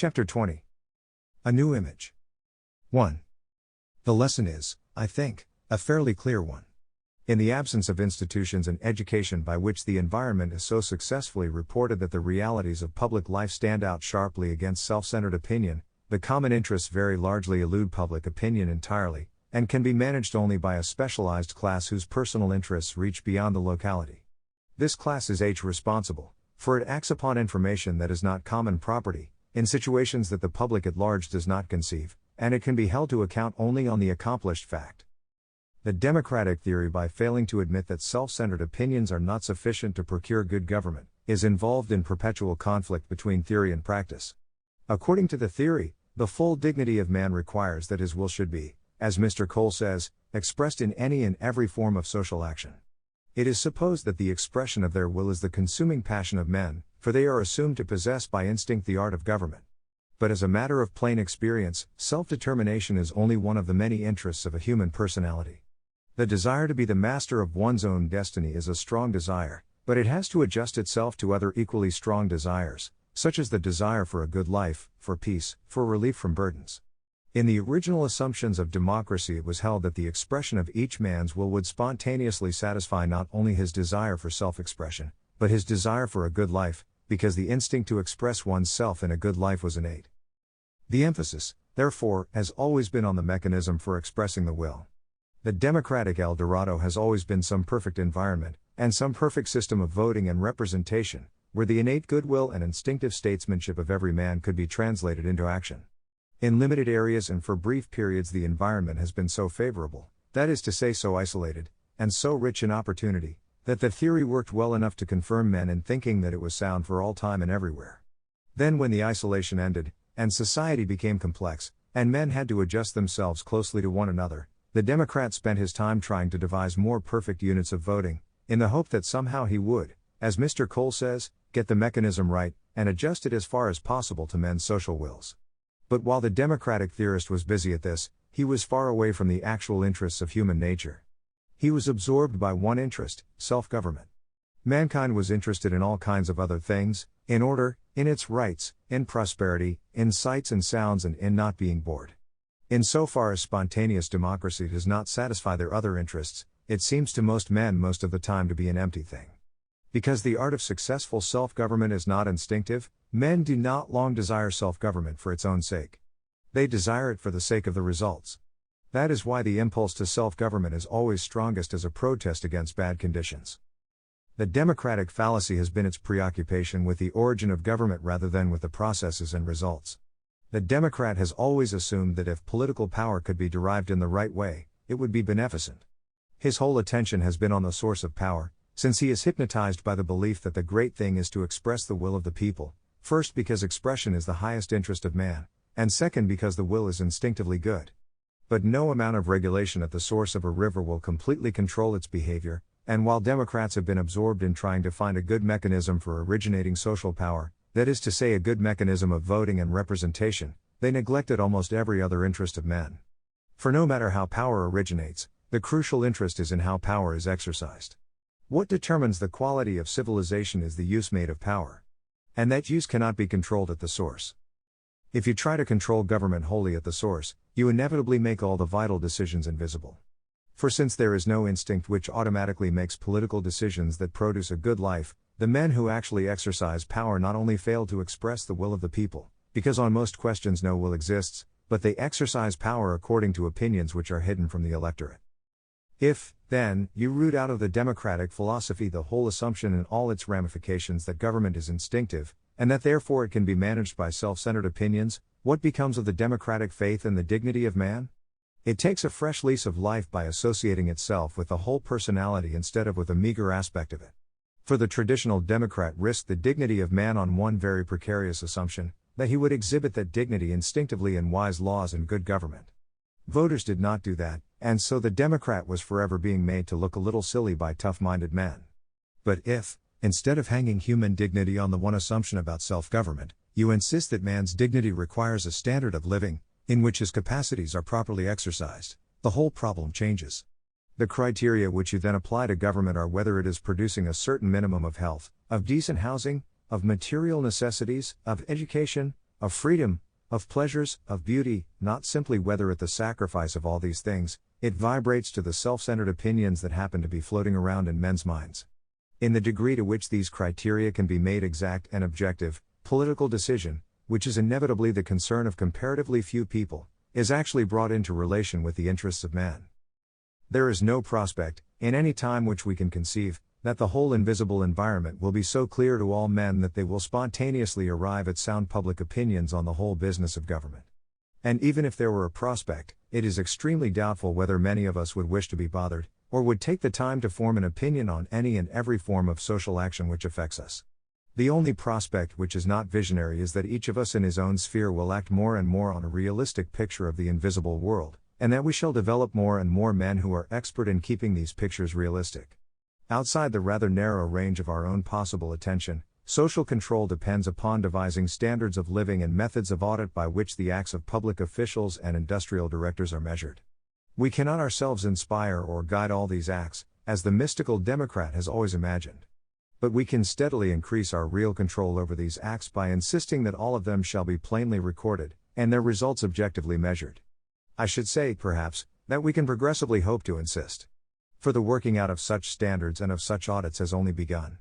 Chapter 20. A New Image. 1. The lesson is, I think, a fairly clear one. In the absence of institutions and education by which the environment is so successfully reported that the realities of public life stand out sharply against self-centered opinion, the common interests very largely elude public opinion entirely, and can be managed only by a specialized class whose personal interests reach beyond the locality. This class is responsible, for it acts upon information that is not common property, in situations that the public at large does not conceive, and it can be held to account only on the accomplished fact. The democratic theory, by failing to admit that self-centered opinions are not sufficient to procure good government, is involved in perpetual conflict between theory and practice. According to the theory, the full dignity of man requires that his will should be, as Mr. Cole says, expressed in any and every form of social action. It is supposed that the expression of their will is the consuming passion of men, for they are assumed to possess by instinct the art of government. But as a matter of plain experience, self-determination is only one of the many interests of a human personality. The desire to be the master of one's own destiny is a strong desire, but it has to adjust itself to other equally strong desires, such as the desire for a good life, for peace, for relief from burdens. In the original assumptions of democracy, it was held that the expression of each man's will would spontaneously satisfy not only his desire for self-expression, but his desire for a good life, because the instinct to express one's self in a good life was innate. The emphasis, therefore, has always been on the mechanism for expressing the will. The democratic El Dorado has always been some perfect environment, and some perfect system of voting and representation, where the innate goodwill and instinctive statesmanship of every man could be translated into action. In limited areas and for brief periods, the environment has been so favorable, that is to say so isolated, and so rich in opportunity, that the theory worked well enough to confirm men in thinking that it was sound for all time and everywhere. Then when the isolation ended, and society became complex, and men had to adjust themselves closely to one another, the Democrat spent his time trying to devise more perfect units of voting, in the hope that somehow he would, as Mr. Cole says, get the mechanism right, and adjust it as far as possible to men's social wills. But while the democratic theorist was busy at this, he was far away from the actual interests of human nature. He was absorbed by one interest, self-government. Mankind was interested in all kinds of other things, in order, in its rights, in prosperity, in sights and sounds, and in not being bored. In so far as spontaneous democracy does not satisfy their other interests, it seems to most men most of the time to be an empty thing. Because the art of successful self-government is not instinctive, men do not long desire self-government for its own sake. They desire it for the sake of the results. That is why the impulse to self-government is always strongest as a protest against bad conditions. The democratic fallacy has been its preoccupation with the origin of government rather than with the processes and results. The Democrat has always assumed that if political power could be derived in the right way, it would be beneficent. His whole attention has been on the source of power, since he is hypnotized by the belief that the great thing is to express the will of the people, first because expression is the highest interest of man, and second because the will is instinctively good. But no amount of regulation at the source of a river will completely control its behavior, and while Democrats have been absorbed in trying to find a good mechanism for originating social power, that is to say a good mechanism of voting and representation, they neglected almost every other interest of men. For no matter how power originates, the crucial interest is in how power is exercised. What determines the quality of civilization is the use made of power. And that use cannot be controlled at the source. If you try to control government wholly at the source, you inevitably make all the vital decisions invisible. For since there is no instinct which automatically makes political decisions that produce a good life, the men who actually exercise power not only fail to express the will of the people, because on most questions no will exists, but they exercise power according to opinions which are hidden from the electorate. If, then, you root out of the democratic philosophy the whole assumption in all its ramifications that government is instinctive, and that therefore it can be managed by self-centered opinions, what becomes of the democratic faith and the dignity of man? It takes a fresh lease of life by associating itself with the whole personality instead of with a meager aspect of it. For the traditional Democrat risked the dignity of man on one very precarious assumption, that he would exhibit that dignity instinctively in wise laws and good government. Voters did not do that, and so the Democrat was forever being made to look a little silly by tough-minded men. But if, instead of hanging human dignity on the one assumption about self-government, you insist that man's dignity requires a standard of living, in which his capacities are properly exercised, the whole problem changes. The criteria which you then apply to government are whether it is producing a certain minimum of health, of decent housing, of material necessities, of education, of freedom, of pleasures, of beauty, not simply whether at the sacrifice of all these things, it vibrates to the self-centered opinions that happen to be floating around in men's minds. In the degree to which these criteria can be made exact and objective, political decision, which is inevitably the concern of comparatively few people, is actually brought into relation with the interests of man. There is no prospect, in any time which we can conceive, that the whole invisible environment will be so clear to all men that they will spontaneously arrive at sound public opinions on the whole business of government. And even if there were a prospect, it is extremely doubtful whether many of us would wish to be bothered, or would take the time to form an opinion on any and every form of social action which affects us. The only prospect which is not visionary is that each of us in his own sphere will act more and more on a realistic picture of the invisible world, and that we shall develop more and more men who are expert in keeping these pictures realistic. Outside the rather narrow range of our own possible attention, social control depends upon devising standards of living and methods of audit by which the acts of public officials and industrial directors are measured. We cannot ourselves inspire or guide all these acts, as the mystical democrat has always imagined. But we can steadily increase our real control over these acts by insisting that all of them shall be plainly recorded, and their results objectively measured. I should say, perhaps, that we can progressively hope to insist. For the working out of such standards and of such audits has only begun.